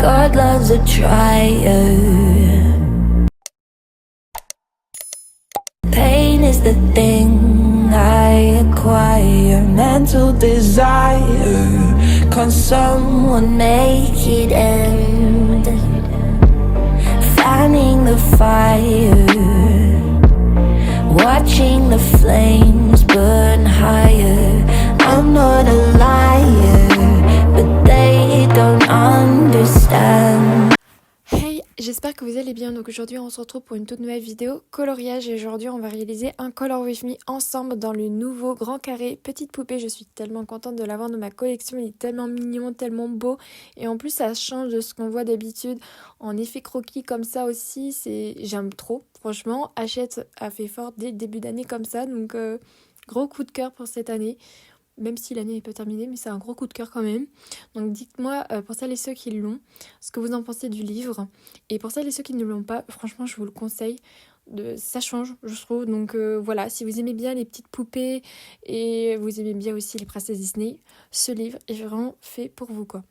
God loves a trier. Pain is the thing I acquire. Mental desire. Can someone make it end? Fanning the fire, watching the flames burn higher. I'm not a liar, but they don't understand. Hey, j'espère que vous allez bien. Donc aujourd'hui on se retrouve pour une toute nouvelle vidéo coloriage et aujourd'hui on va réaliser un Color With Me ensemble dans le nouveau grand carré petite poupée. Je suis tellement contente de l'avoir dans ma collection, il est tellement mignon, tellement beau et en plus ça change de ce qu'on voit d'habitude en effet croquis comme ça aussi. J'aime trop, franchement. Hachette a fait fort dès le début d'année comme ça, donc gros coup de cœur pour cette année. Même si l'année n'est pas terminée, mais c'est un gros coup de cœur quand même. Donc dites-moi, pour celles et ceux qui l'ont, ce que vous en pensez du livre. Et pour celles et ceux qui ne l'ont pas, franchement, je vous le conseille. Ça change, je trouve. Donc voilà, si vous aimez bien les petites poupées et vous aimez bien aussi les princesses Disney, ce livre est vraiment fait pour vous, quoi.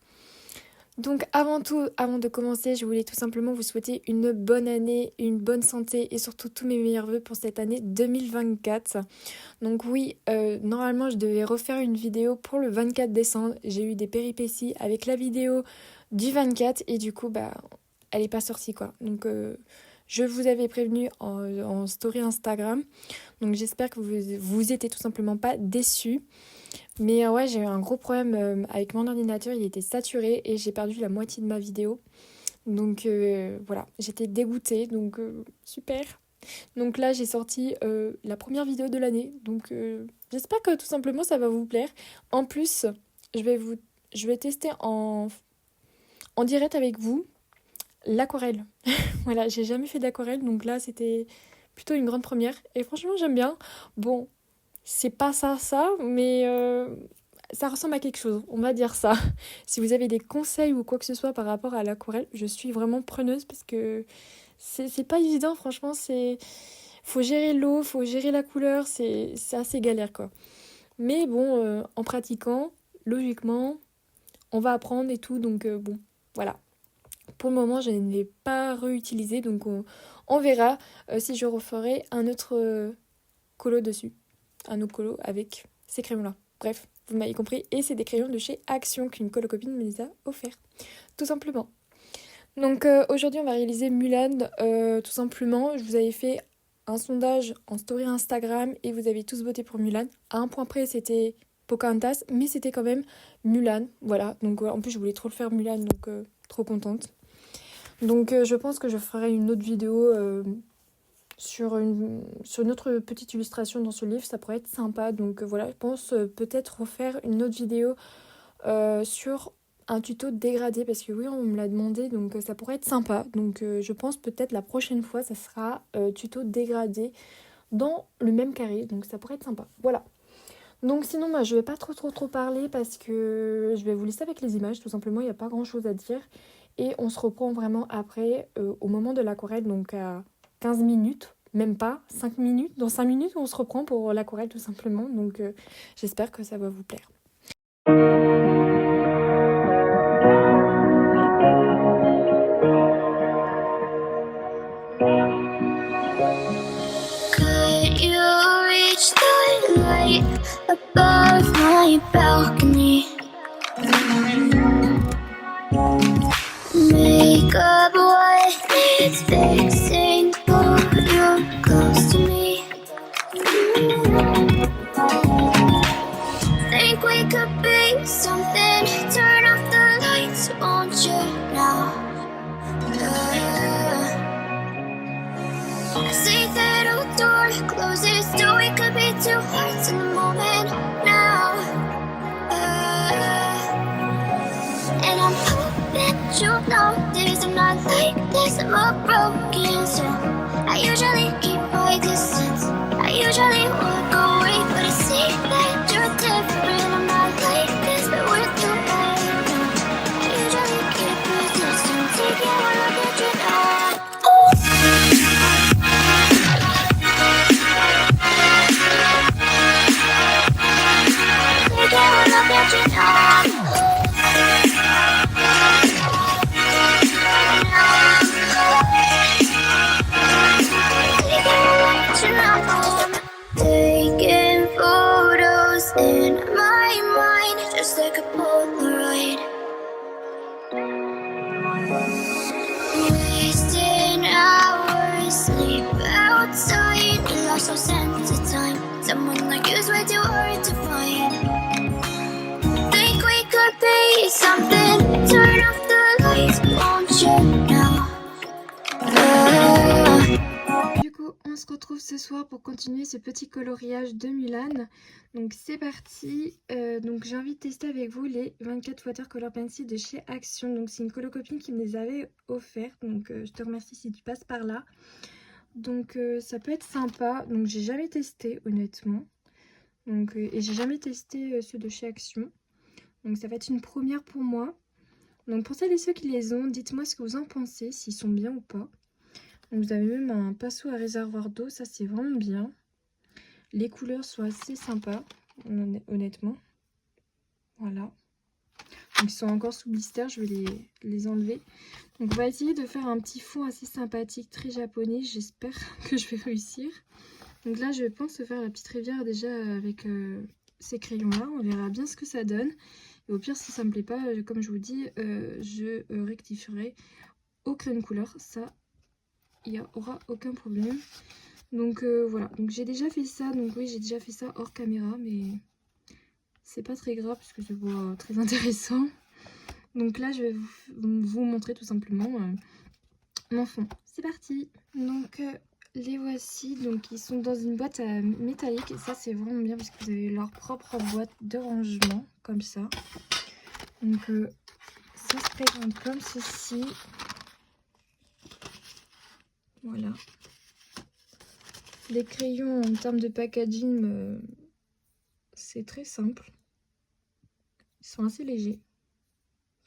Donc avant tout, avant de commencer, je voulais tout simplement vous souhaiter une bonne année, une bonne santé et surtout tous mes meilleurs vœux pour cette année 2024. Donc oui, normalement je devais refaire une vidéo pour le 24 décembre. J'ai eu des péripéties avec la vidéo du 24 et du coup elle n'est pas sortie, quoi. Donc je vous avais prévenu en story Instagram. Donc j'espère que vous étiez tout simplement pas déçus. Mais ouais, j'ai eu un gros problème avec mon ordinateur, il était saturé et j'ai perdu la moitié de ma vidéo. Donc voilà, j'étais dégoûtée, donc super. Donc là, j'ai sorti la première vidéo de l'année, donc j'espère que tout simplement ça va vous plaire. En plus, je vais tester en direct avec vous l'aquarelle. Voilà, j'ai jamais fait d'aquarelle, donc là c'était plutôt une grande première et franchement j'aime bien. Bon, c'est pas ça, mais ça ressemble à quelque chose, on va dire ça. Si vous avez des conseils ou quoi que ce soit par rapport à l'aquarelle, je suis vraiment preneuse parce que c'est pas évident, franchement. Faut gérer l'eau, faut gérer la couleur, c'est assez galère, quoi. Mais bon, en pratiquant, logiquement, on va apprendre et tout, donc bon, voilà. Pour le moment, je ne l'ai pas réutilisé, donc on verra si je referai un autre colo dessus. Un autre colo avec ces crayons-là. Bref, vous m'avez compris. Et c'est des crayons de chez Action qu'une colocopine me les a offerts. Tout simplement. Donc aujourd'hui, on va réaliser Mulan. Tout simplement, je vous avais fait un sondage en story Instagram et vous avez tous voté pour Mulan. À un point près, c'était Pocahontas, mais c'était quand même Mulan. Voilà. Donc en plus, je voulais trop le faire Mulan, donc trop contente. Donc je pense que je ferai une autre vidéo sur une autre petite illustration dans ce livre, ça pourrait être sympa. Donc voilà, je pense peut-être refaire une autre vidéo sur un tuto dégradé, parce que oui, on me l'a demandé, donc ça pourrait être sympa. Donc je pense peut-être la prochaine fois, ça sera tuto dégradé dans le même carré, donc ça pourrait être sympa. Voilà. Donc sinon, moi, je vais pas trop parler parce que je vais vous laisser avec les images, tout simplement, il n'y a pas grand-chose à dire. Et on se reprend vraiment après, au moment de l'aquarelle, donc à 15 minutes, même pas, 5 minutes. Dans 5 minutes, on se reprend pour l'aquarelle tout simplement. Donc j'espère que ça va vous plaire. Could you reach the light above my balcony? Make up what needs fixing, pull you close to me. Think we could be something, turn off the lights, won't you now? I see that old door closes, still we could be two hearts in the moment now. And I'm hoping you notice I'm not like this, I'm a broken soul. I usually keep my distance, I usually walk away, but I see that you're different. I'm not like this, but we're too bad. I usually keep my distance, take it when I get you now. Take it when I get you now. so sense of time. Someone like you's way too hard to find. Think we could be something. Turn off the lights, won't you now? Du coup, on se retrouve ce soir pour continuer ce petit coloriage de Mulan. Donc c'est parti. Donc j'ai envie de tester avec vous les 24 Watercolor Pencil de chez Action. Donc c'est une copine qui me les avait offerts. Donc je te remercie si tu passes par là. Donc ça peut être sympa. Donc j'ai jamais testé honnêtement. Donc, et j'ai jamais testé ceux de chez Action. Donc ça va être une première pour moi. Donc pour celles et ceux qui les ont, dites-moi ce que vous en pensez, s'ils sont bien ou pas. Donc vous avez même un pinceau à réservoir d'eau, ça c'est vraiment bien. Les couleurs sont assez sympas, honnêtement. Voilà. Donc ils sont encore sous blister, je vais les enlever. Donc on va essayer de faire un petit fond assez sympathique, très japonais, j'espère que je vais réussir. Donc là je pense faire la petite rivière déjà avec ces crayons là, on verra bien ce que ça donne. Et au pire si ça me plaît pas, comme je vous dis, je rectifierai au crayon de couleur, ça il n'y aura aucun problème. Donc voilà, donc j'ai déjà fait ça, donc oui j'ai déjà fait ça hors caméra, mais c'est pas très grave parce que c'est pas très intéressant. Donc là je vais vous montrer tout simplement mon fond. C'est parti. Donc les voici, donc ils sont dans une boîte métallique et ça c'est vraiment bien parce que vous avez leur propre boîte de rangement comme ça. Donc ça se présente comme ceci. Voilà. Les crayons en termes de packaging, c'est très simple. Ils sont assez légers.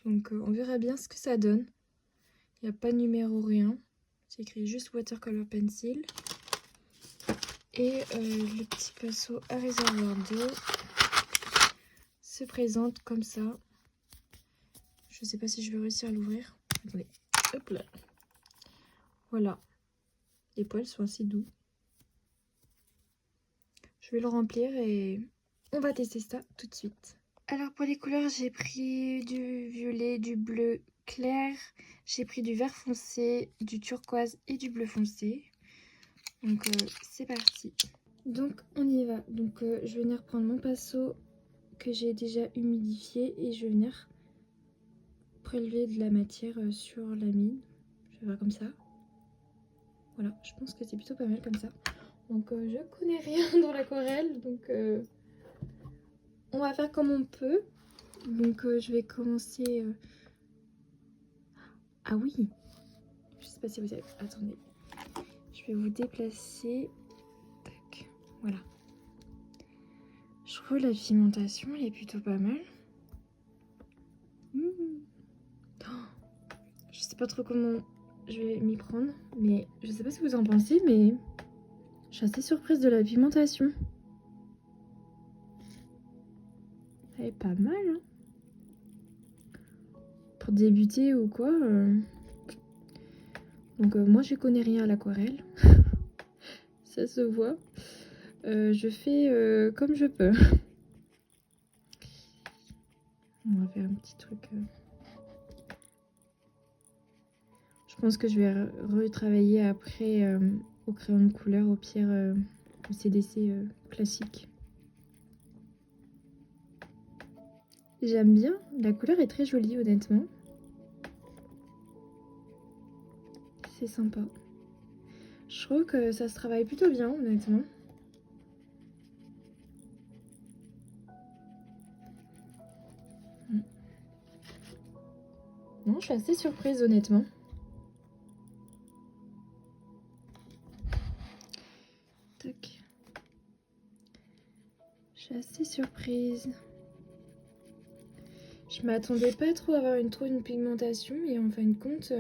Donc on verra bien ce que ça donne. Il n'y a pas de numéro, rien. C'est écrit juste Watercolor Pencil. Et le petit pinceau à réservoir d'eau se présente comme ça. Je ne sais pas si je vais réussir à l'ouvrir. Attendez. Hop là. Voilà. Les poils sont assez doux. Je vais le remplir et on va tester ça tout de suite. Alors pour les couleurs, j'ai pris du violet, du bleu clair, j'ai pris du vert foncé, du turquoise et du bleu foncé. Donc c'est parti. Donc on y va. Donc je vais venir prendre mon pinceau que j'ai déjà humidifié et je vais venir prélever de la matière sur la mine. Je vais faire comme ça. Voilà, je pense que c'est plutôt pas mal comme ça. Donc je connais rien dans l'aquarelle, donc on va faire comme on peut. Donc je vais commencer... Ah oui, je sais pas si vous avez... Attendez, je vais vous déplacer. Tac, voilà. Je trouve la pigmentation, elle est plutôt pas mal. Oh, je sais pas trop comment je vais m'y prendre, mais je sais pas ce que vous en pensez, mais je suis assez surprise de la pigmentation. Elle est pas mal, hein. Pour débuter ou quoi. Donc moi je connais rien à l'aquarelle. Ça se voit. Je fais comme je peux. On va faire un petit truc. Je pense que je vais retravailler après au crayon de couleur, au pire au CDC classique. J'aime bien, la couleur est très jolie honnêtement. C'est sympa. Je trouve que ça se travaille plutôt bien honnêtement. Non, je suis assez surprise honnêtement. Tac. Je suis assez surprise. Je m'attendais pas trop à avoir trop une pigmentation, mais en fin de compte,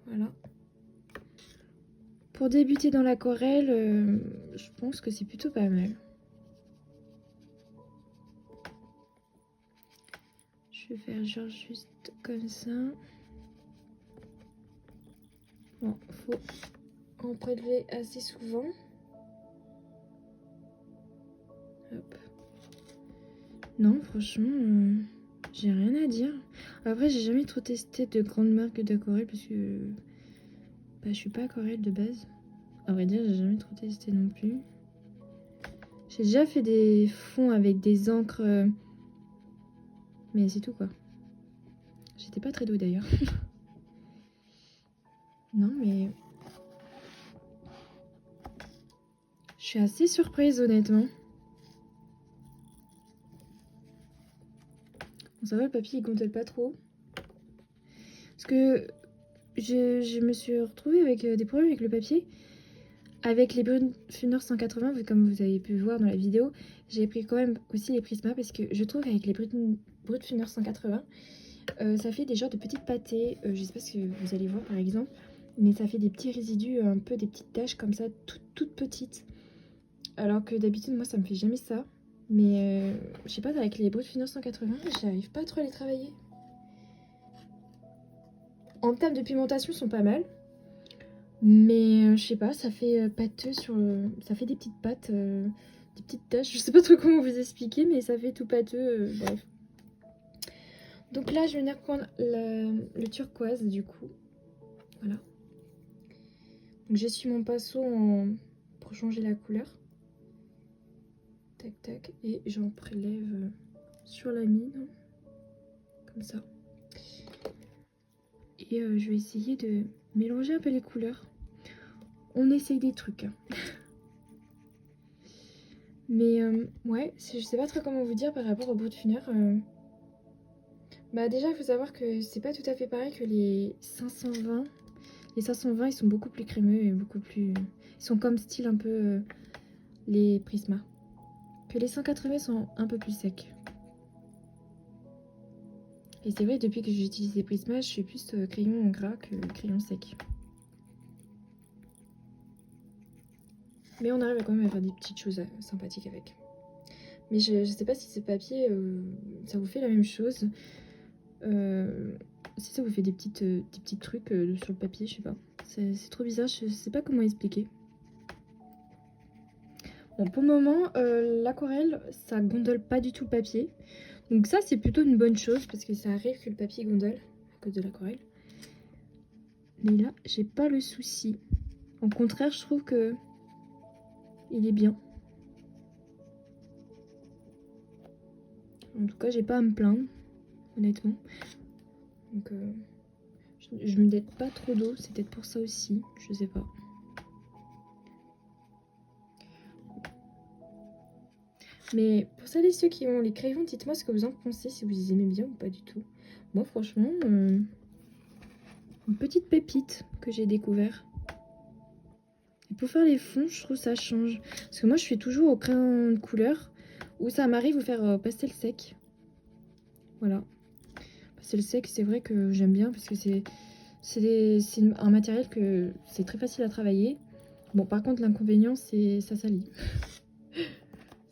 voilà. Pour débuter dans l'aquarelle, je pense que c'est plutôt pas mal. Je vais faire genre juste comme ça. Bon, faut en prélever assez souvent. Hop. Non, franchement, j'ai rien à dire. Après, j'ai jamais trop testé de grandes marques d'aquarelle parce que bah, je suis pas aquarelle de base. à vrai dire, j'ai jamais trop testé non plus. J'ai déjà fait des fonds avec des encres, mais c'est tout quoi. J'étais pas très douée d'ailleurs. Non mais je suis assez surprise honnêtement. Bon, ça va, le papier il gondole pas trop. Parce que je me suis retrouvée avec des problèmes avec le papier. Avec les Brutfunner 180, comme vous avez pu voir dans la vidéo, j'ai pris quand même aussi les Prisma parce que je trouve qu'avec les Brutfunner 180, ça fait des genres de petites pâtés. Je sais pas ce que vous allez voir par exemple, mais ça fait des petits résidus, un peu des petites taches comme ça, toutes petites. Alors que d'habitude, moi ça me fait jamais ça. Mais je sais pas, avec les Brutfunner 180, j'arrive pas trop à les travailler. En termes de pigmentation, ils sont pas mal. Mais je sais pas, ça fait pâteux sur ça fait des petites pâtes, des petites taches. Je sais pas trop comment vous expliquer, mais ça fait tout pâteux, bref. Donc là, je vais venir prendre le turquoise du coup. Voilà. Donc j'essuie mon pinceau pour changer la couleur. Tac tac. Et j'en prélève sur la mine. Comme ça. Et je vais essayer de mélanger un peu les couleurs. On essaye des trucs. Hein. Mais ouais, je sais pas trop comment vous dire par rapport au Brutfunner. Bah déjà, il faut savoir que c'est pas tout à fait pareil que les 520. Les 520, ils sont beaucoup plus crémeux et beaucoup plus... Ils sont comme style un peu les Prisma. Que les 180 sont un peu plus secs. Et c'est vrai, depuis que j'utilise les Prisma, je suis plus crayon gras que crayon sec. Mais on arrive quand même à faire des petites choses sympathiques avec. Mais je sais pas si ce papier, ça vous fait la même chose. Si ça vous fait des petits trucs sur le papier, je sais pas. C'est trop bizarre, je sais pas comment expliquer. Bon, pour le moment, l'aquarelle, ça gondole pas du tout le papier. Donc ça, c'est plutôt une bonne chose parce que ça arrive que le papier gondole à cause de l'aquarelle. Mais là, j'ai pas le souci. Au contraire, je trouve que il est bien. En tout cas, j'ai pas à me plaindre, honnêtement. Donc, je me dette pas trop d'eau, c'est peut-être pour ça aussi, je sais pas. Mais pour celles et ceux qui ont les crayons, dites-moi ce que vous en pensez, si vous les aimez bien ou pas du tout. Moi, franchement, une petite pépite que j'ai découvert. Et pour faire les fonds, je trouve ça change. Parce que moi, je fais toujours au crayon de couleur, où ça m'arrive de faire pastel sec. Voilà. Pastel sec, c'est vrai que j'aime bien, parce que c'est un matériel que c'est très facile à travailler. Bon, par contre, l'inconvénient, c'est ça salit.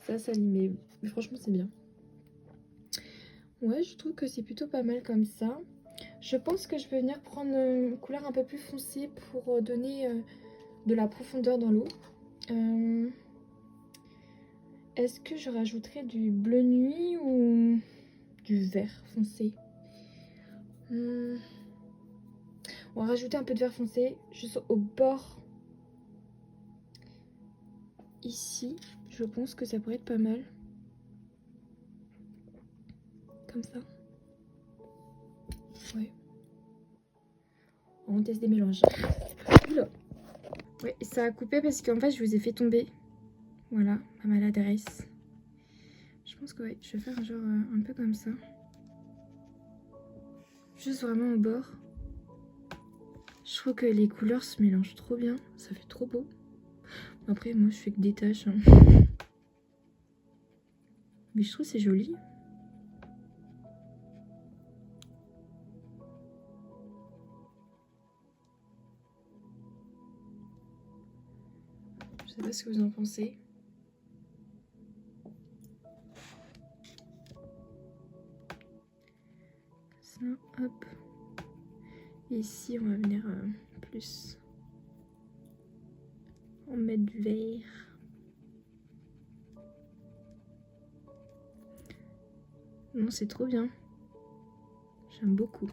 Ça salit, mais franchement, c'est bien. Ouais, je trouve que c'est plutôt pas mal comme ça. Je pense que je vais venir prendre une couleur un peu plus foncée pour donner de la profondeur dans l'eau. Est-ce que je rajouterai du bleu nuit ou du vert foncé? On va rajouter un peu de vert foncé juste au bord. Ici, je pense que ça pourrait être pas mal. Comme ça. Ouais. On teste des mélanges. Oula. Ouais, ça a coupé parce qu'en fait, je vous ai fait tomber. Voilà, ma maladresse. Je pense que ouais, je vais faire un genre un peu comme ça. Juste vraiment au bord. Je trouve que les couleurs se mélangent trop bien. Ça fait trop beau. Après, moi, je fais que des taches. Hein. Mais je trouve que c'est joli. Je sais pas ce que vous en pensez. Ça, hop. Et ici, on va venir plus en mettre du vert. Non, c'est trop bien. J'aime beaucoup.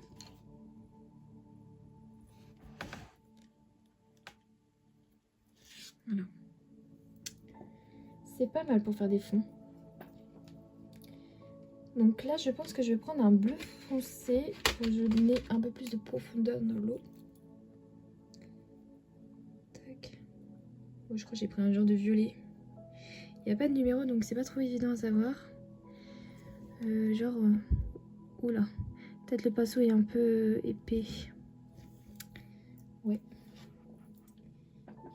Voilà. C'est pas mal pour faire des fonds. Donc là, je pense que je vais prendre un bleu foncé pour donner un peu plus de profondeur dans l'eau. Tac. Bon, je crois que j'ai pris un genre de violet. Il n'y a pas de numéro, donc c'est pas trop évident à savoir. Oula. Peut-être le pinceau est un peu épais. Ouais.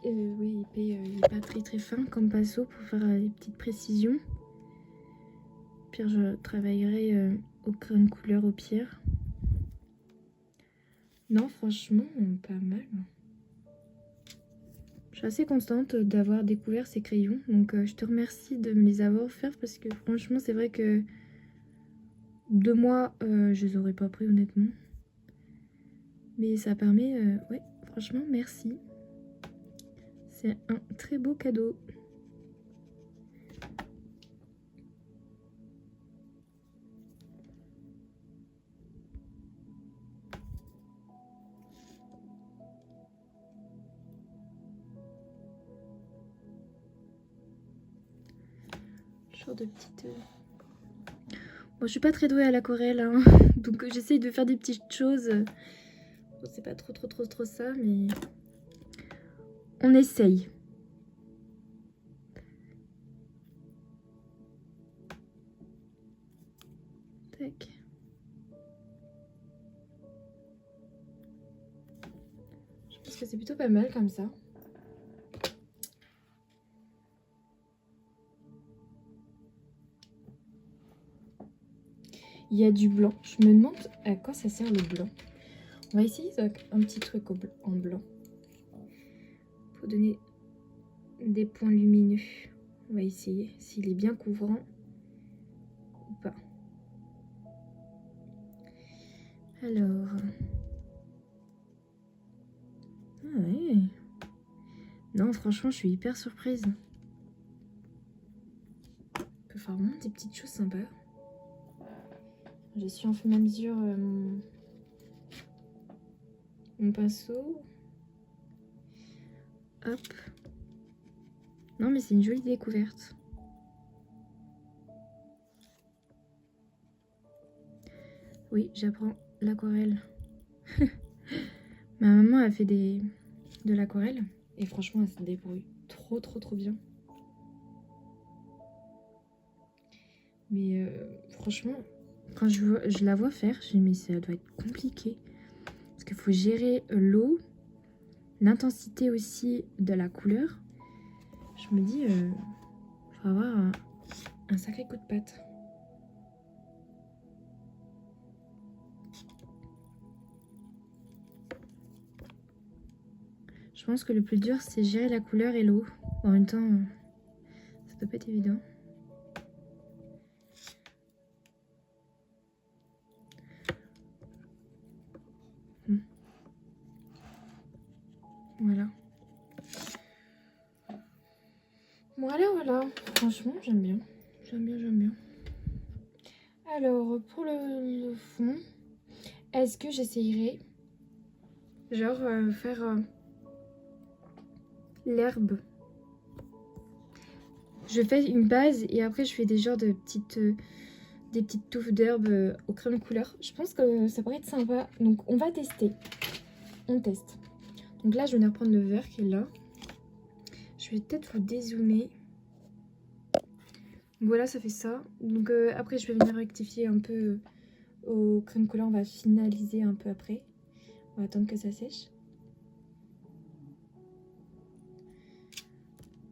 Oui, épais. Il n'est pas très fin comme pinceau pour faire les petites précisions. Pire, je travaillerai au crayon de couleur au pire. Non, franchement, pas mal. Je suis assez contente d'avoir découvert ces crayons. Donc, je te remercie de me les avoir offerts parce que franchement, c'est vrai que 2 mois, je les aurais pas pris honnêtement. Mais ça permet... ouais, franchement, merci. C'est un très beau cadeau. Genre de petite... Bon, je suis pas très douée à l'aquarelle, hein. Donc j'essaye de faire des petites choses. Bon, c'est pas trop ça, mais... On essaye. Tac. Je pense que c'est plutôt pas mal comme ça. Il y a du blanc. Je me demande à quoi ça sert le blanc. On va essayer un petit truc en blanc. Pour donner des points lumineux. On va essayer s'il est bien couvrant ou pas. Alors... Ah ouais. Non, franchement, je suis hyper surprise. On peut faire vraiment des petites choses sympas. Je suis en fur et à mesure mon pinceau. Hop. Non, mais c'est une jolie découverte. Oui, j'apprends l'aquarelle. Ma maman a fait de l'aquarelle et franchement, elle se débrouille trop bien. Mais franchement, quand je la vois faire, je me dis mais ça doit être compliqué. Parce qu'il faut gérer l'eau, l'intensité aussi de la couleur. Je me dis, il faut avoir un sacré coup de patte. Je pense que le plus dur, c'est gérer la couleur et l'eau. En même temps, ça doit pas être évident. Voilà. Voilà. Franchement, j'aime bien. J'aime bien. Alors, pour le fond, est-ce que j'essayerai genre faire l'herbe? Je fais une base et après je fais des genres de des petites touffes d'herbe au crayon de couleur. Je pense que ça pourrait être sympa. Donc on va tester. On teste. Donc là je vais reprendre le vert qui est là. Je vais peut-être vous dézoomer. Voilà, ça fait ça. Donc après je vais venir rectifier un peu au crayon de couleur. On va finaliser un peu après. On va attendre que ça sèche.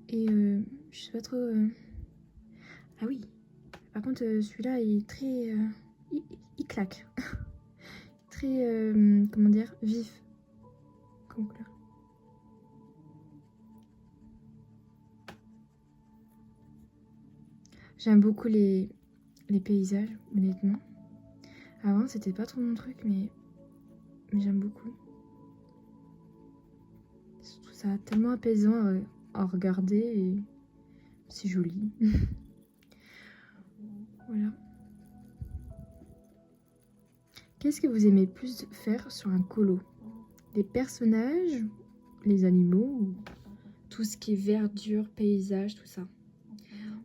Et je sais pas trop... Ah oui. Par contre celui-là il est très... il claque. Très... comment dire, vif. Comme couleur. J'aime beaucoup les paysages, honnêtement. Avant, c'était pas trop mon truc, mais j'aime beaucoup. Je trouve ça tellement apaisant à regarder et c'est joli. Voilà. Qu'est-ce que vous aimez plus faire sur un colo? Les personnages, les animaux ou tout ce qui est verdure, paysage, tout ça.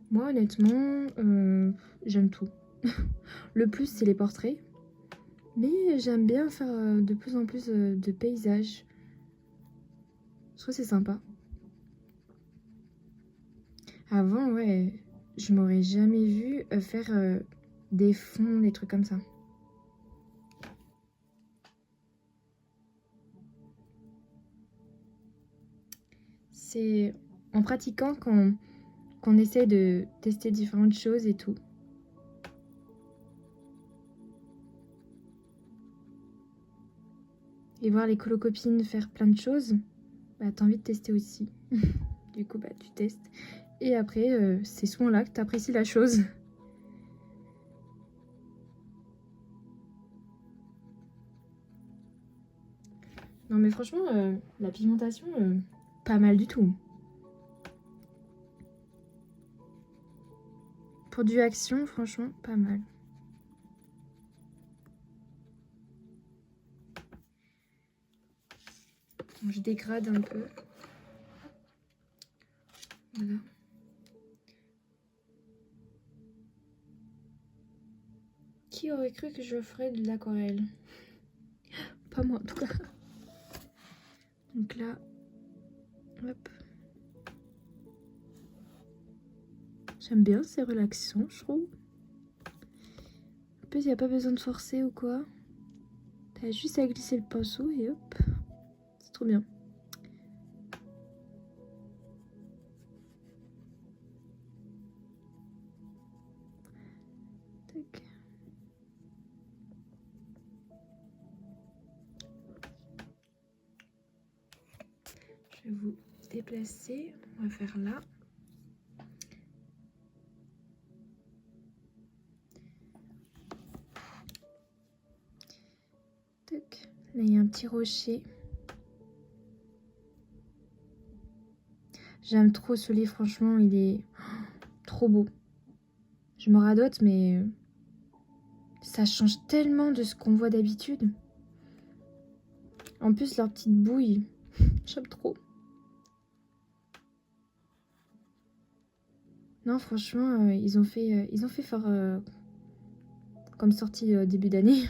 Moi, honnêtement, j'aime tout. Le plus, c'est les portraits. Mais j'aime bien faire de plus en plus de paysages. Je trouve que c'est sympa. Avant, ouais, je m'aurais jamais vu faire des fonds, des trucs comme ça. C'est en pratiquant qu'on essaie de tester différentes choses et tout. Et voir les colocopines faire plein de choses, bah t'as envie de tester aussi. Du coup, bah tu testes. Et après, c'est souvent là que t'apprécies la chose. Non mais franchement, la pigmentation, pas mal du tout. Pour du action, franchement, pas mal. Bon, je dégrade un peu. Voilà. Qui aurait cru que je ferais de l'aquarelle? Pas moi en tout cas. Donc là, hop. J'aime bien, c'est relaxant, je trouve. En plus, il n'y a pas besoin de forcer ou quoi. T'as juste à glisser le pinceau et hop. C'est trop bien. Tac. Je vais vous déplacer. On va faire là. Tac. Là, il y a un petit rocher. J'aime trop ce livre, franchement, il est trop beau. Je me radote, mais ça change tellement de ce qu'on voit d'habitude. En plus, leur petite bouille, j'aime trop. Non, franchement, ils ont fait fort comme sortie début d'année.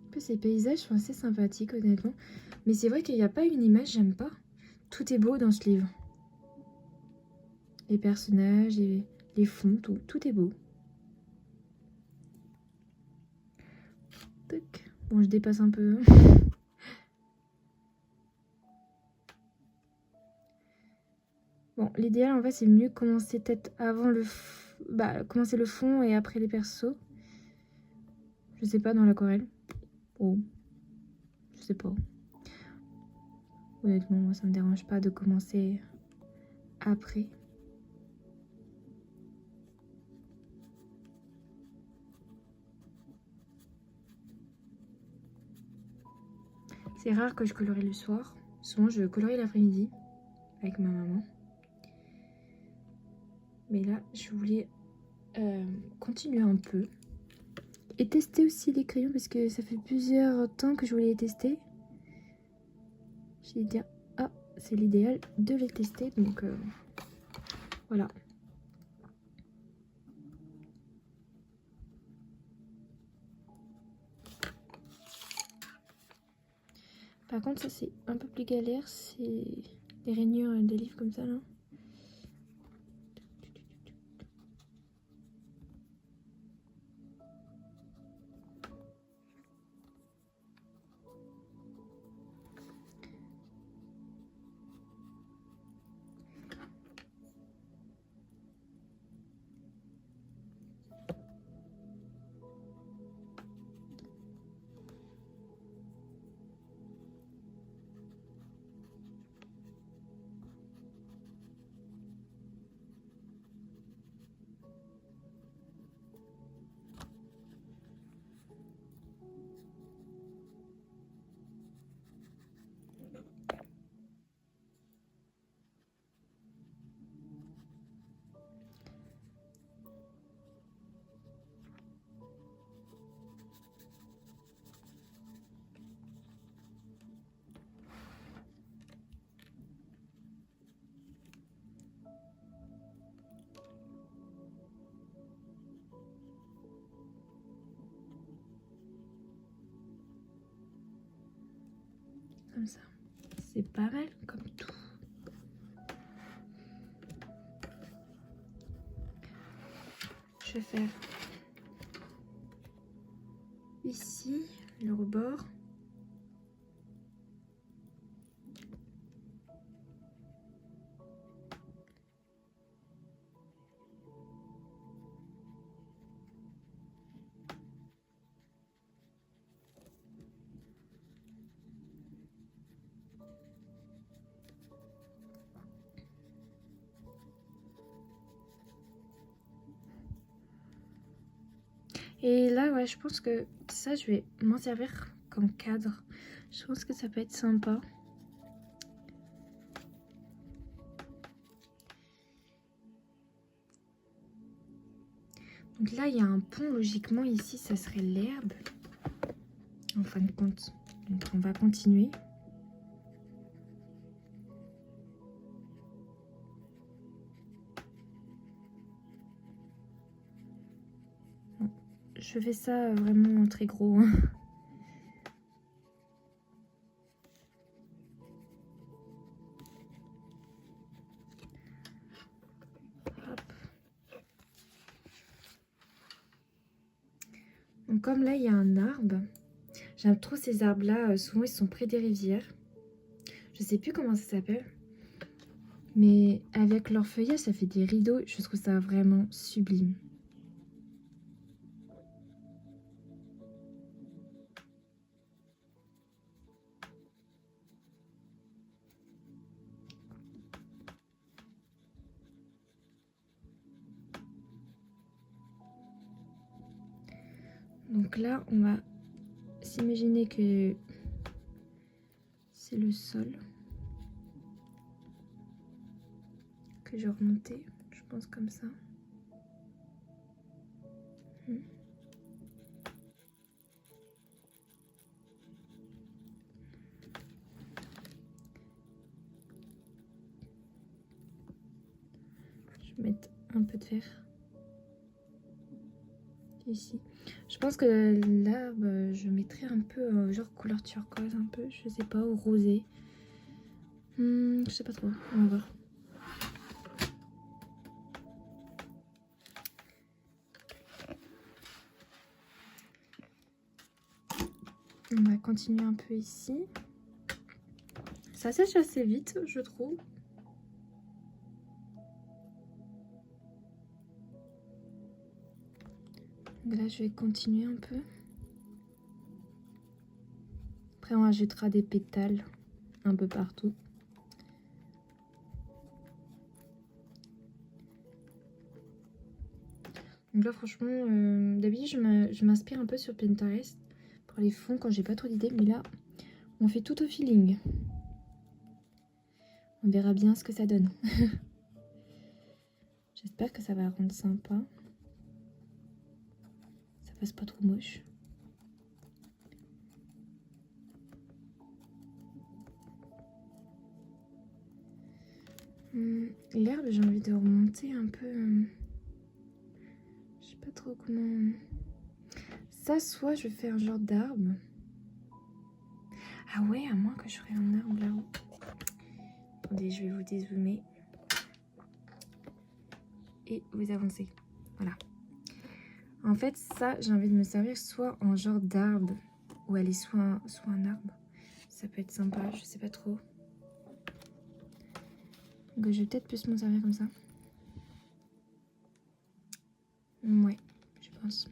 En plus, ces paysages sont assez sympathiques, honnêtement. Mais c'est vrai qu'il n'y a pas une image, j'aime pas. Tout est beau dans ce livre. Les personnages, les fonds, tout est beau. Tac. Bon, je dépasse un peu. Bon, l'idéal en fait c'est mieux commencer peut-être avant commencer le fond et après les persos. Je sais pas, dans l'aquarelle. Oh, je sais pas. Honnêtement, moi ça me dérange pas de commencer après. C'est rare que je colorie le soir. Souvent je colorie l'après-midi avec ma maman. Mais là, je voulais continuer un peu. Et tester aussi les crayons parce que ça fait plusieurs temps que je voulais les tester. J'ai dit, ah, c'est l'idéal de les tester. Donc voilà. Par contre, ça c'est un peu plus galère. C'est les rainures des livres comme ça là. comme ça. C'est pas mal comme tout. Je vais faire ici le rebord. Et là, ouais, je pense que ça, je vais m'en servir comme cadre. Je pense que ça peut être sympa. Donc là, il y a un pont. Logiquement, ici, ça serait l'herbe. En fin de compte. Donc, on va continuer. Je fais ça vraiment en très gros. Hop. Donc comme là, il y a un arbre. J'aime trop ces arbres-là. Souvent, ils sont près des rivières. Je sais plus comment ça s'appelle. Mais avec leur feuillage, ça fait des rideaux. Je trouve ça vraiment sublime. Donc là, on va s'imaginer que c'est le sol que je vais remonter, je pense comme ça. Je vais mettre un peu de vert ici. Je pense que là, je mettrai un peu genre couleur turquoise, un peu, je sais pas, ou rosé. Je sais pas trop, on va voir. On va continuer un peu ici. Ça sèche assez vite, je trouve. Donc là, je vais continuer un peu. Après, on rajoutera des pétales un peu partout. Donc là, franchement, d'habitude, je m'inspire un peu sur Pinterest pour les fonds quand j'ai pas trop d'idées. Mais là, on fait tout au feeling. On verra bien ce que ça donne. J'espère que ça va rendre sympa. Ça fasse pas trop moche. L'herbe, j'ai envie de remonter un peu. Je sais pas trop comment. Ça, soit je fais un genre d'arbre. Ah ouais, à moins que je ferais un arbre là-haut. Attendez, je vais vous dézoomer. Et vous avancez. Voilà. En fait, ça, j'ai envie de me servir soit en genre d'arbre, ou aller soit un arbre. Ça peut être sympa, je sais pas trop. Donc je vais peut-être plus m'en servir comme ça. Ouais, je pense.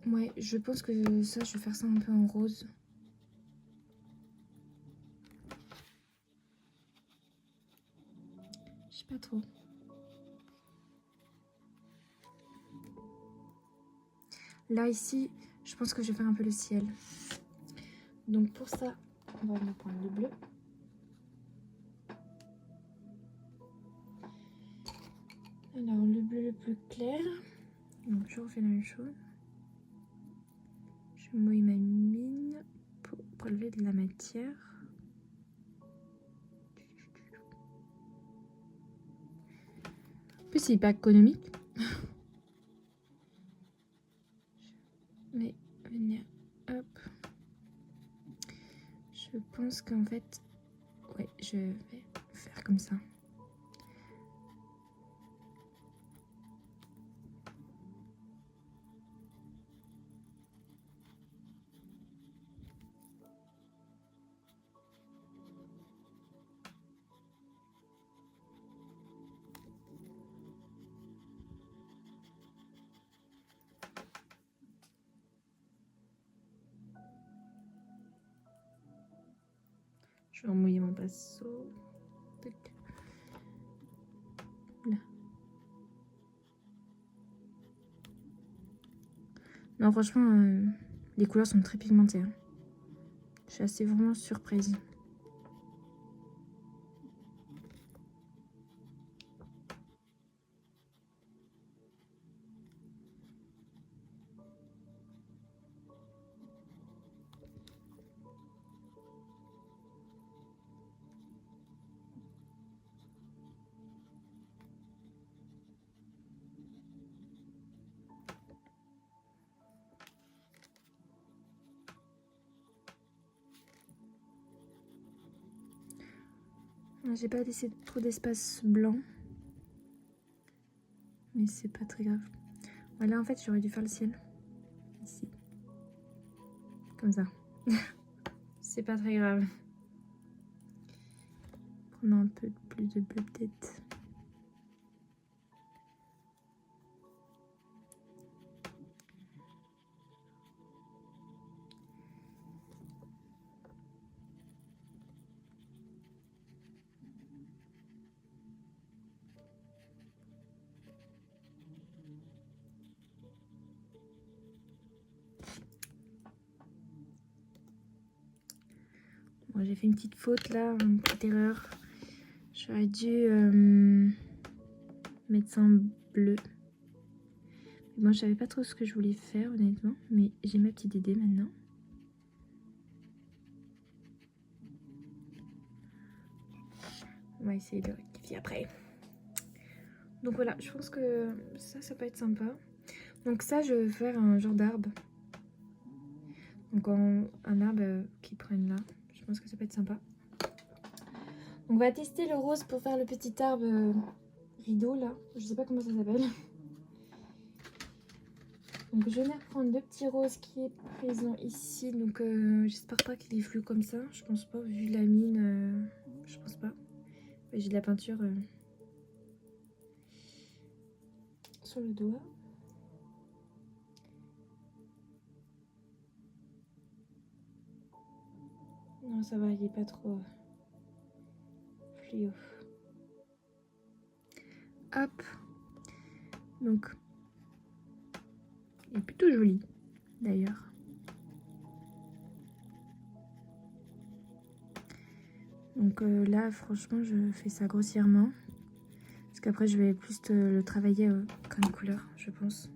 Ouais, je pense que ça, je vais faire ça un peu en rose. Je sais pas trop. Là, ici, je pense que je vais faire un peu le ciel. Donc pour ça, on va prendre le bleu. Alors, le bleu le plus clair. Donc je refais la même chose. Je mouille ma mine pour prélever de la matière. En plus, c'est hyper économique. pense qu'en fait, ouais, je vais faire comme ça. Je vais remouiller mon pinceau. Tac. Là. Non, franchement, les couleurs sont très pigmentées. Hein. Je suis assez vraiment surprise. J'ai pas laissé trop d'espace blanc. Mais c'est pas très grave. Voilà, en fait, j'aurais dû faire le ciel. Ici. Comme ça. C'est pas très grave. Prenons un peu plus de bleu peut-être. Bon, j'ai fait une petite faute là, une petite erreur. J'aurais dû mettre ça en bleu. Bon, je savais pas trop ce que je voulais faire honnêtement, mais j'ai ma petite idée maintenant. On va essayer de rectifier après. Donc voilà, je pense que ça peut être sympa. Donc ça, je vais faire un genre d'arbre. Donc un arbre qui prenne là. Je pense que ça peut être sympa. On va tester le rose pour faire le petit arbre rideau là. Je sais pas comment ça s'appelle. Donc je vais reprendre le petit rose qui est présent ici. Donc j'espère pas qu'il est flou comme ça. Je pense pas, vu la mine, je pense pas. J'ai de la peinture sur le doigt. Non, ça va, il est pas trop fluo. Hop. Donc, il est plutôt joli, d'ailleurs. Donc là, franchement, je fais ça grossièrement. Parce qu'après, je vais plus le travailler comme couleur, je pense.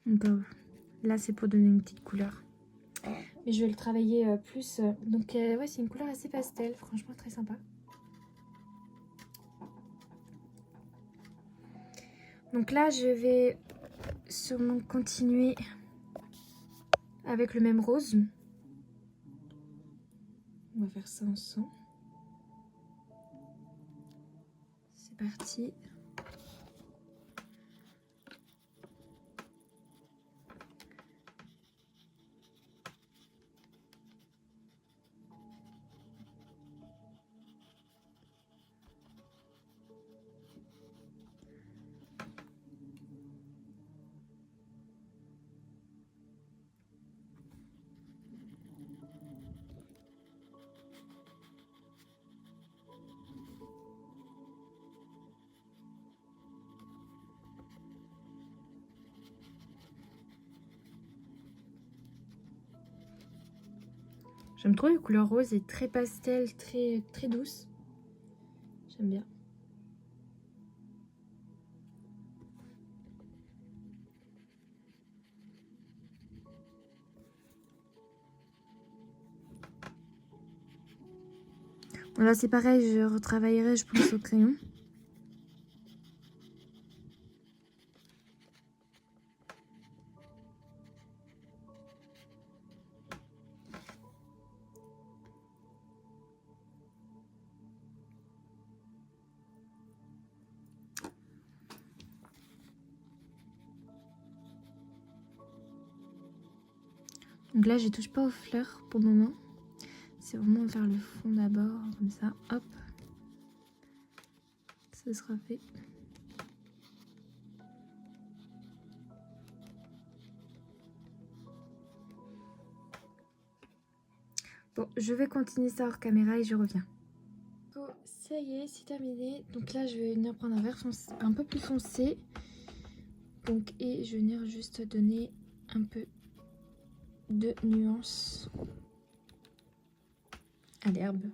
Donc là, c'est pour donner une petite couleur. Mais je vais le travailler plus. Donc ouais, c'est une couleur assez pastel, franchement très sympa. Donc là, je vais sûrement continuer avec le même rose. On va faire ça ensemble. C'est parti. J'aime trop les couleurs roses et très pastel, très douces. J'aime bien. Bon, là c'est pareil, je retravaillerai je pense au crayon. Donc là, je touche pas aux fleurs pour le moment. C'est vraiment faire le fond d'abord, comme ça. Hop. Ça sera fait. Bon, je vais continuer ça hors caméra et je reviens. Bon, ça y est, c'est terminé. Donc là, je vais venir prendre un vert foncé, un peu plus foncé. Donc, et je vais venir juste donner un peu de nuance à l'herbe.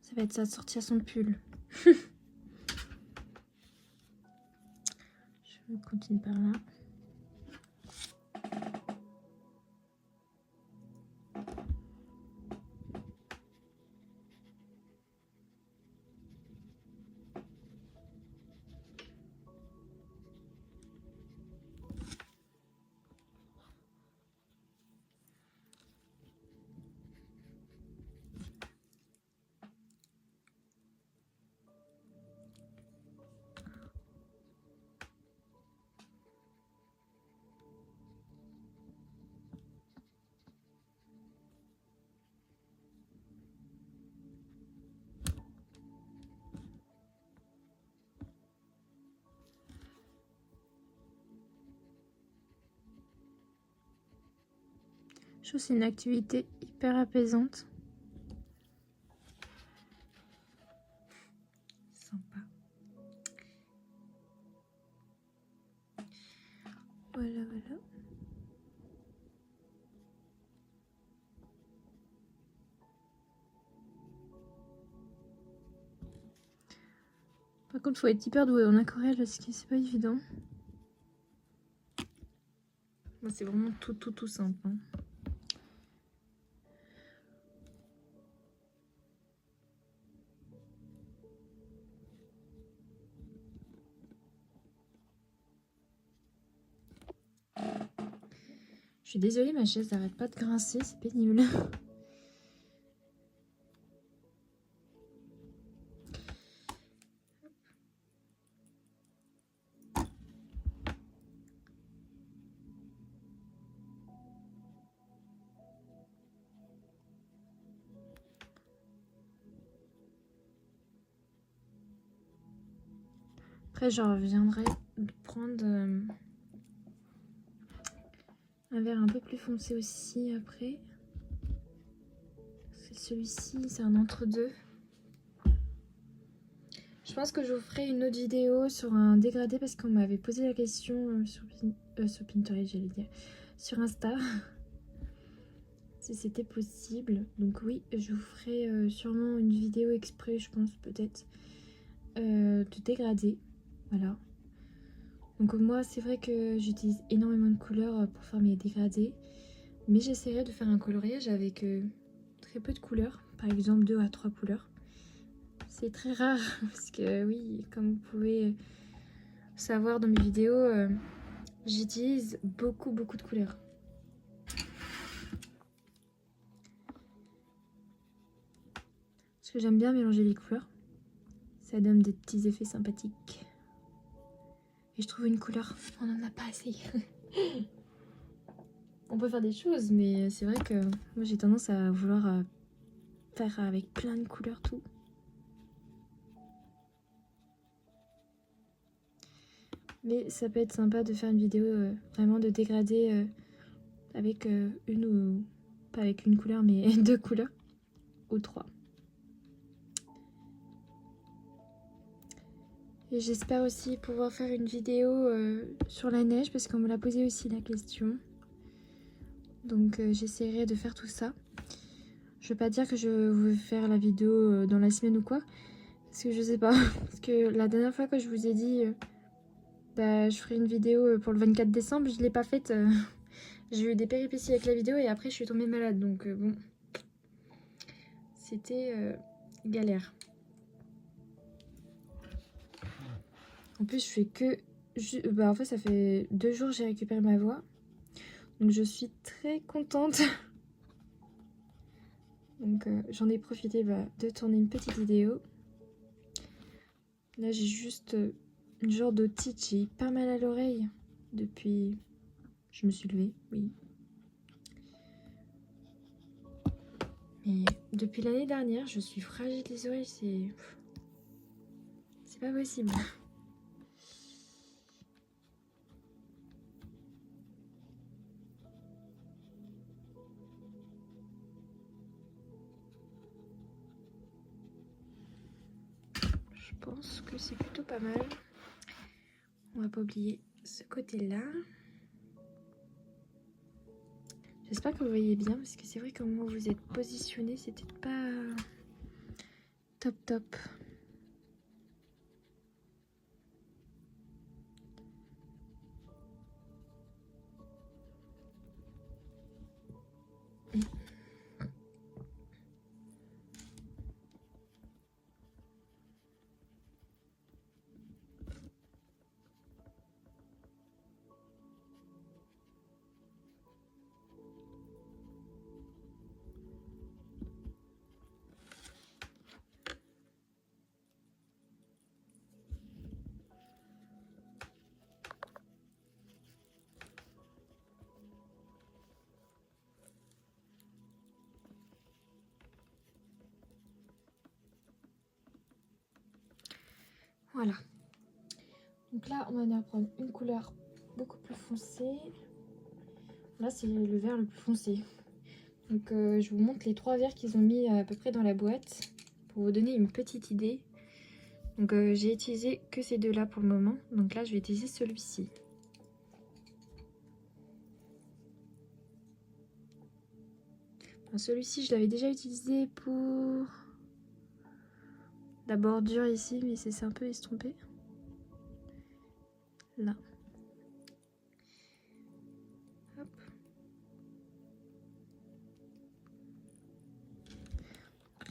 Ça va être ça, sortir son pull. Je vais continuer par là. Je trouve que c'est une activité hyper apaisante. Sympa. Voilà, voilà. Par contre, il faut être hyper doué en aquarelle parce que c'est pas évident. Moi, c'est vraiment tout simple. Hein. Je suis désolée, ma chaise n'arrête pas de grincer, c'est pénible. Après, je reviendrai prendre un verre un peu plus foncé aussi après. Celui-ci, c'est un entre-deux. Je pense que je vous ferai une autre vidéo sur un dégradé parce qu'on m'avait posé la question sur Pinterest, j'allais dire, sur Insta, si c'était possible. Donc oui, je vous ferai sûrement une vidéo exprès, je pense peut-être, de dégradé. Voilà. Donc moi, c'est vrai que j'utilise énormément de couleurs pour faire mes dégradés, mais j'essaierai de faire un coloriage avec très peu de couleurs, par exemple 2 à 3 couleurs. C'est très rare parce que oui, comme vous pouvez savoir dans mes vidéos, j'utilise beaucoup de couleurs. Parce que j'aime bien mélanger les couleurs. Ça donne des petits effets sympathiques. Et je trouve une couleur, on n'en a pas assez. On peut faire des choses, mais c'est vrai que moi j'ai tendance à vouloir faire avec plein de couleurs tout. Mais ça peut être sympa de faire une vidéo vraiment de dégradé avec une ou... pas avec une couleur, mais 2 couleurs. Ou 3. Et j'espère aussi pouvoir faire une vidéo sur la neige parce qu'on me l'a posé aussi la question. Donc j'essaierai de faire tout ça. Je veux pas dire que je veux faire la vidéo dans la semaine ou quoi. Parce que je sais pas. Parce que la dernière fois que je vous ai dit bah, je ferai une vidéo pour le 24 décembre, je l'ai pas faite. J'ai eu des péripéties avec la vidéo et après je suis tombée malade. Donc bon. C'était galère. En plus je fais que... Bah en fait ça fait 2 jours que j'ai récupéré ma voix. Donc je suis très contente. Donc j'en ai profité de tourner une petite vidéo. Là j'ai juste une genre d'otite, j'ai pas mal à l'oreille depuis... Je me suis levée, oui. Mais depuis l'année dernière, je suis fragile des oreilles, c'est pas possible. Je pense que c'est plutôt pas mal. On va pas oublier ce côté-là. J'espère que vous voyez bien, parce que c'est vrai que comment vous êtes positionné, c'est peut-être pas top top. Voilà. Donc là, on va venir prendre une couleur beaucoup plus foncée. Là, c'est le vert le plus foncé. Donc je vous montre les 3 verres qu'ils ont mis à peu près dans la boîte pour vous donner une petite idée. Donc j'ai utilisé que ces 2 là pour le moment. Donc là, je vais utiliser celui-ci. Celui-ci, je l'avais déjà utilisé pour la bordure ici, mais c'est un peu estompé. Là. Hop.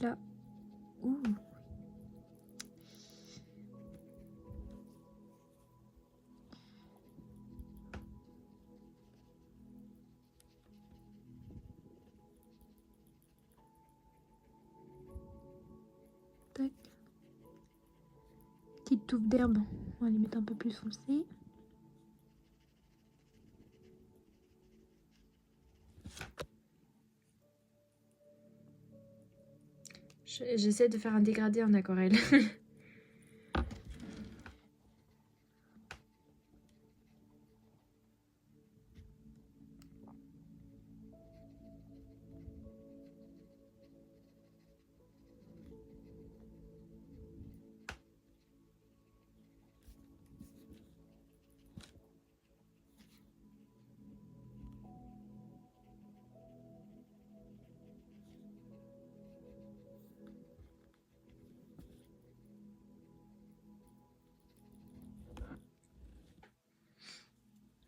Là. Ouh. Tac. Petite touffe d'herbe. On va les mettre un peu plus foncées. J'essaie de faire un dégradé en aquarelle.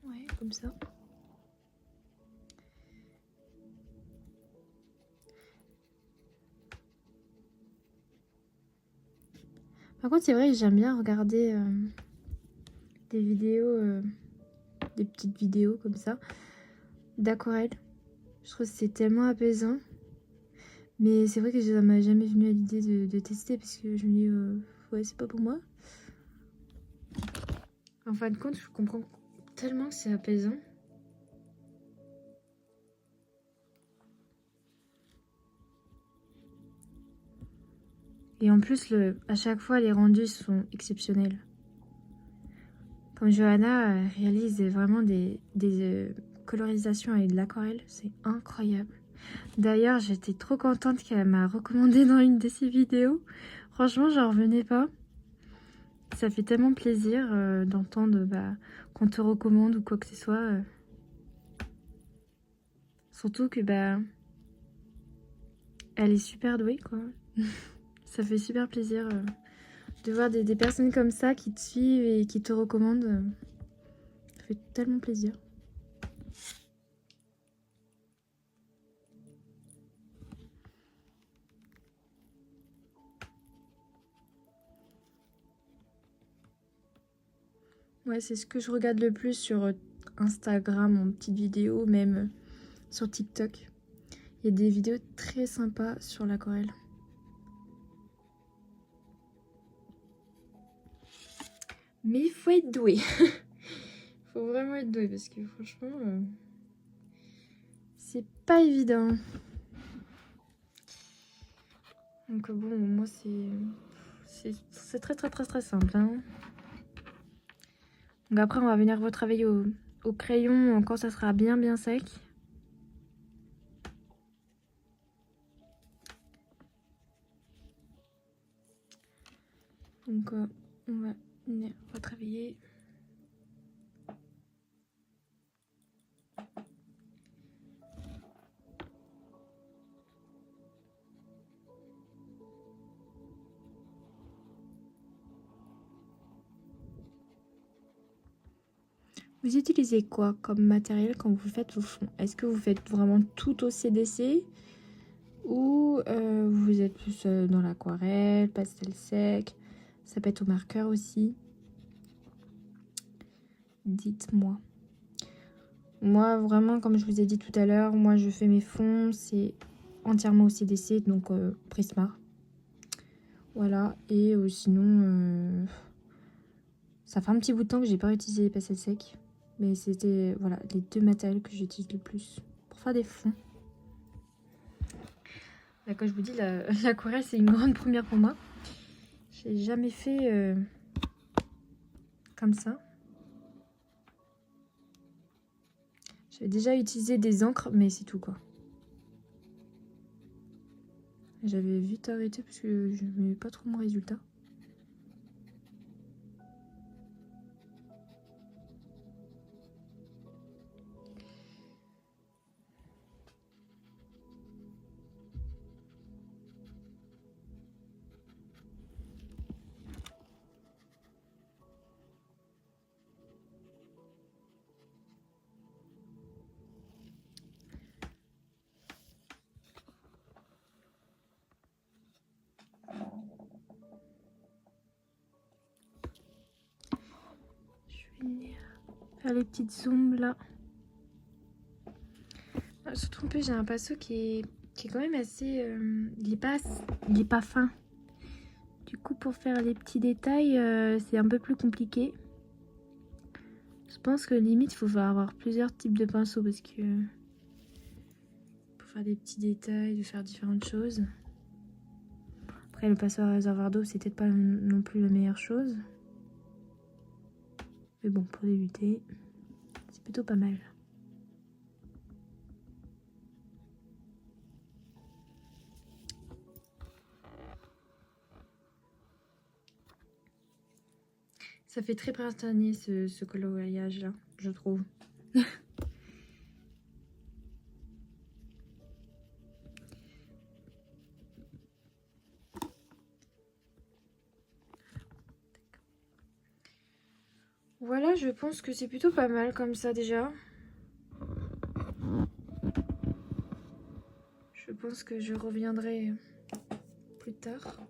Ouais, comme ça. Par contre, c'est vrai que j'aime bien regarder des vidéos, des petites vidéos comme ça, d'aquarelle. Je trouve que c'est tellement apaisant. Mais c'est vrai que ça m'a jamais venu à l'idée de tester parce que je me dis, ouais, c'est pas pour moi. En fin de compte, je comprends tellement que c'est apaisant. Et en plus, à chaque fois, les rendus sont exceptionnels. Comme Johanna réalise vraiment des colorisations avec de l'aquarelle, c'est incroyable. D'ailleurs, j'étais trop contente qu'elle m'a recommandé dans une de ses vidéos. Franchement, j'en revenais pas. Ça fait tellement plaisir d'entendre qu'on te recommande ou quoi que ce soit. Surtout que elle est super douée, quoi. Ça fait super plaisir de voir des personnes comme ça qui te suivent et qui te recommandent. Ça fait tellement plaisir. Ouais, c'est ce que je regarde le plus sur Instagram, en petites vidéos, même sur TikTok. Il y a des vidéos très sympas sur l'aquarelle. Mais il faut être doué. Il faut vraiment être doué parce que franchement, c'est pas évident. Donc bon, moi c'est très simple. Hein. Donc après, on va venir retravailler au crayon quand ça sera bien sec. Donc on va venir retravailler. Vous utilisez quoi comme matériel quand vous faites vos fonds? Est-ce que vous faites vraiment tout au CDC ou vous êtes plus dans l'aquarelle, pastel sec? Ça peut être au marqueur aussi. Dites-moi. Moi, vraiment, comme je vous ai dit tout à l'heure, moi je fais mes fonds, c'est entièrement au CDC, donc Prisma. Voilà, et sinon, ça fait un petit bout de temps que j'ai pas utilisé les pastels secs. Mais c'était voilà, les deux matériels que j'utilise le plus pour faire des fonds. Là, comme je vous dis, l'aquarelle, c'est une grande première pour moi. J'ai jamais fait comme ça. J'avais déjà utilisé des encres, mais c'est tout quoi. J'avais vite arrêté parce que je n'aimais pas trop mon résultat. Je vais venir faire les petites zooms là. Se tromper, j'ai un pinceau qui est quand même assez... il est pas fin. Du coup, pour faire les petits détails, c'est un peu plus compliqué. Je pense que limite, il faut avoir plusieurs types de pinceaux parce que... pour faire des petits détails, de faire différentes choses. Après, le pinceau à réservoir d'eau, c'est peut-être pas non plus la meilleure chose. Mais bon, pour débuter, c'est plutôt pas mal. Ça fait très printanier ce coloriage là, je trouve. Voilà, je pense que c'est plutôt pas mal comme ça déjà. Je pense que je reviendrai plus tard.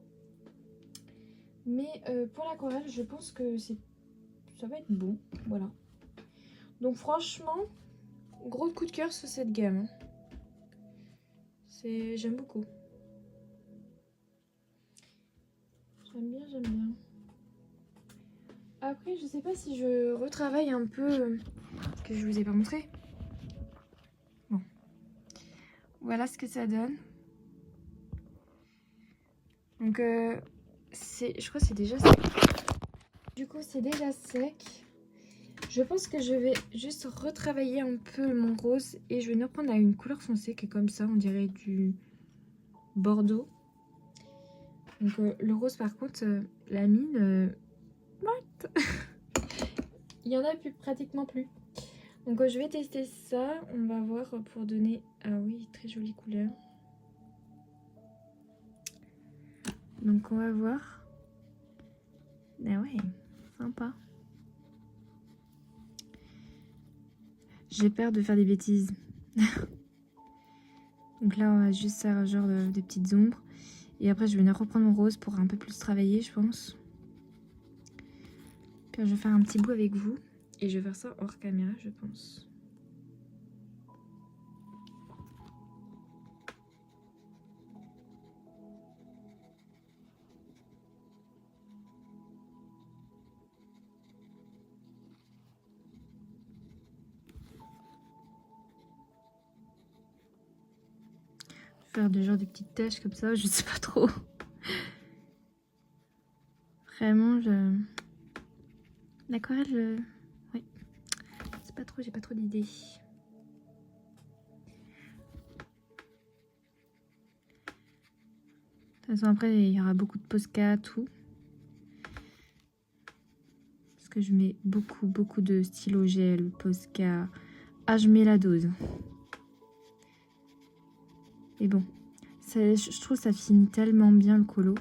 Mais pour l'aquarelle, je pense que ça va être bon. Voilà. Donc franchement, gros coup de cœur sur cette gamme. J'aime beaucoup. J'aime bien. Après, je sais pas si je retravaille un peu ce que je vous ai pas montré. Bon. Voilà ce que ça donne. Donc je crois que c'est déjà sec. Du coup c'est déjà sec. Je pense que je vais juste retravailler un peu mon rose et je vais nous reprendre à une couleur foncée qui est comme ça, on dirait du bordeaux. Donc le rose par contre, la mine, what il y en a plus, pratiquement plus. Donc je vais tester ça, on va voir pour donner... Ah oui, très jolie couleur. Donc on va voir. Ah ouais, sympa. J'ai peur de faire des bêtises. Donc là on va juste faire genre de petites ombres. Et après je vais venir reprendre mon rose pour un peu plus travailler je pense. Puis je vais faire un petit bout avec vous. Et je vais faire ça hors caméra je pense. Faire des genres de petites taches comme ça, je sais pas trop. Vraiment, l'aquarelle, oui, c'est pas trop, j'ai pas trop d'idées. De toute façon, après, il y aura beaucoup de Posca, tout. Parce que je mets beaucoup de stylo gel, Posca. Ah, je mets la dose. Et bon, je trouve que ça finit tellement bien le colo.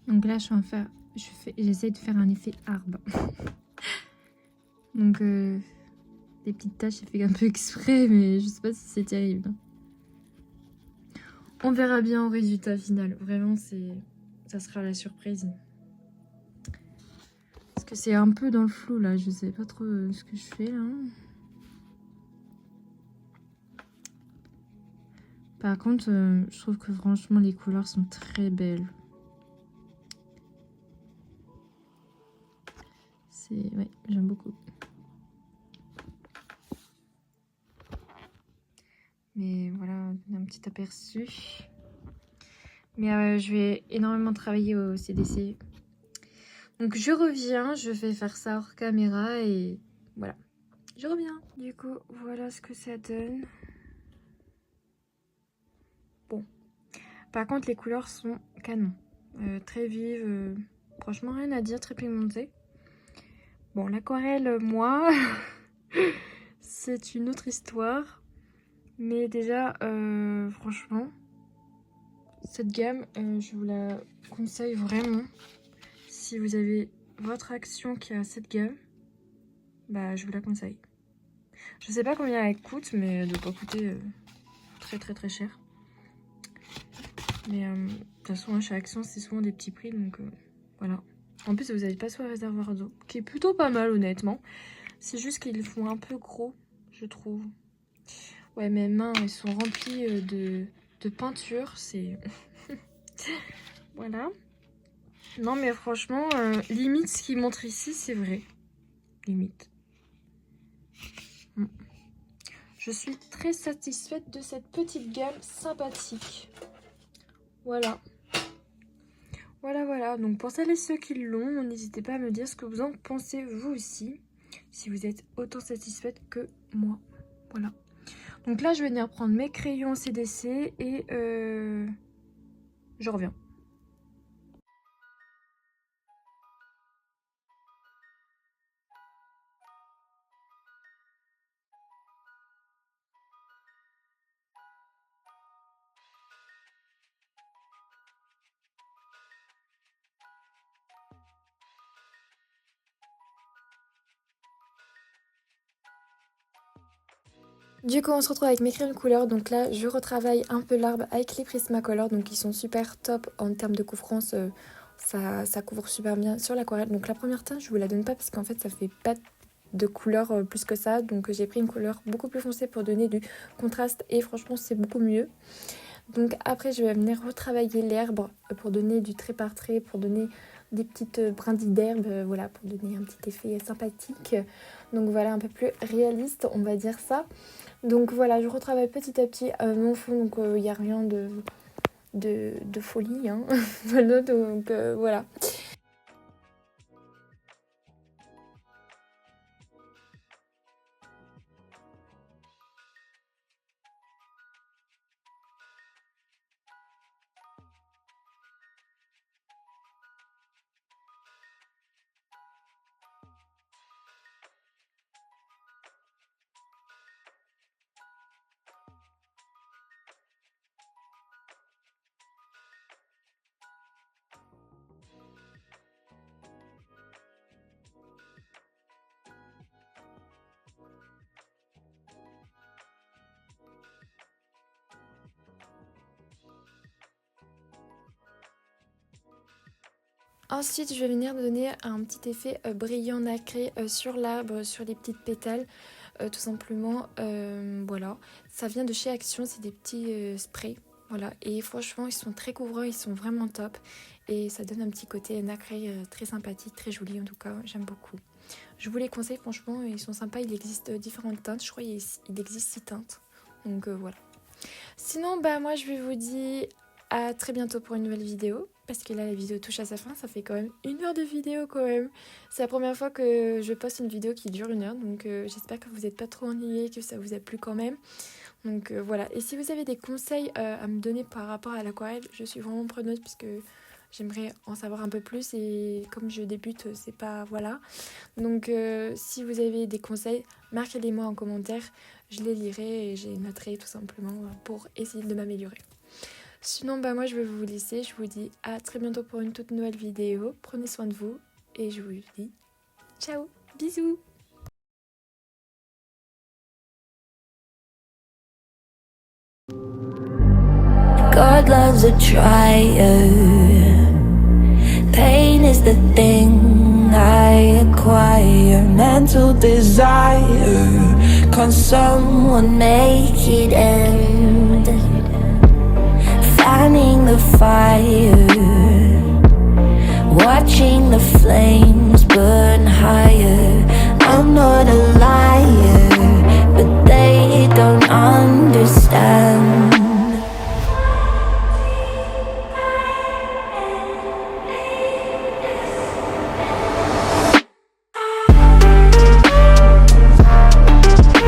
Donc là, j'essaie de faire un effet arbre. Donc, des petites taches, j'ai fait un peu exprès, mais je sais pas si c'est terrible. On verra bien au résultat final. Vraiment, ça sera la surprise. Parce que c'est un peu dans le flou, là. Je sais pas trop ce que je fais, là. Par contre, je trouve que franchement, les couleurs sont très belles. Ouais, j'aime beaucoup. Mais voilà, un petit aperçu. Mais je vais énormément travailler au CDC. Donc je reviens, je vais faire ça hors caméra et voilà. Je reviens. Du coup, voilà ce que ça donne. Bon. Par contre, les couleurs sont canon. Très vives. Franchement, rien à dire, très pigmentées. Bon, l'aquarelle, moi, c'est une autre histoire. Mais déjà, franchement, cette gamme, je vous la conseille vraiment. Si vous avez votre action qui a cette gamme, bah je vous la conseille. Je sais pas combien elle coûte, mais elle doit pas coûter très cher. Mais de toute façon, chez Action, c'est souvent des petits prix, donc voilà. En plus, vous avez pas sur le réservoir d'eau, qui est plutôt pas mal, honnêtement. C'est juste qu'ils font un peu gros, je trouve. Ouais, mes mains, elles sont remplies de peinture, c'est... Voilà. Non, mais franchement, limite, ce qu'ils montrent ici, c'est vrai. Limite. Je suis très satisfaite de cette petite gamme sympathique. Voilà. Voilà. Donc, pour celles et ceux qui l'ont, n'hésitez pas à me dire ce que vous en pensez, vous aussi. Si vous êtes autant satisfaite que moi. Voilà. Donc là, je vais venir prendre mes crayons CDC et je reviens. Du coup, on se retrouve avec mes crayons de couleur. Donc là, je retravaille un peu l'arbre avec les Prismacolor. Donc ils sont super top en termes de couvrance. Ça couvre super bien sur l'aquarelle. Donc la première teinte, je vous la donne pas parce qu'en fait, ça fait pas de couleur plus que ça. Donc j'ai pris une couleur beaucoup plus foncée pour donner du contraste. Et franchement, c'est beaucoup mieux. Donc après, je vais venir retravailler l'herbe pour donner du trait par trait, pour donner des petites brindilles d'herbe, voilà, pour donner un petit effet sympathique. Donc voilà, un peu plus réaliste, on va dire ça. Donc voilà, je retravaille petit à petit mon fond, donc il n'y a rien de folie, hein. Voilà, donc voilà. Ensuite, je vais venir donner un petit effet brillant nacré sur l'arbre, sur les petites pétales, tout simplement. Voilà, ça vient de chez Action, c'est des petits sprays. Voilà, et franchement, ils sont très couvrants, ils sont vraiment top. Et ça donne un petit côté nacré très sympathique, très joli en tout cas, j'aime beaucoup. Je vous les conseille, franchement, ils sont sympas. Il existe différentes teintes, je crois qu'il existe 6 teintes. Donc voilà. Sinon, bah moi je vais vous dire à très bientôt pour une nouvelle vidéo. Parce que là la vidéo touche à sa fin, ça fait quand même 1 heure de vidéo quand même. C'est la première fois que je poste une vidéo qui dure 1 heure. Donc j'espère que vous n'êtes pas trop ennuyés, que ça vous a plu quand même. Donc voilà. Et si vous avez des conseils à me donner par rapport à l'aquarelle, je suis vraiment preneuse puisque j'aimerais en savoir un peu plus. Et comme je débute, c'est pas... Voilà. Donc si vous avez des conseils, marquez-les moi en commentaire. Je les lirai et je les noterai tout simplement pour essayer de m'améliorer. Sinon, bah moi je vais vous laisser. Je vous dis à très bientôt pour une toute nouvelle vidéo. Prenez soin de vous et je vous dis ciao, bisous. God loves a trier. Pain is the thing I acquire. Mental desire. Can someone make it end? Fanning the fire, watching the flames burn higher. I'm not a liar, but they don't understand.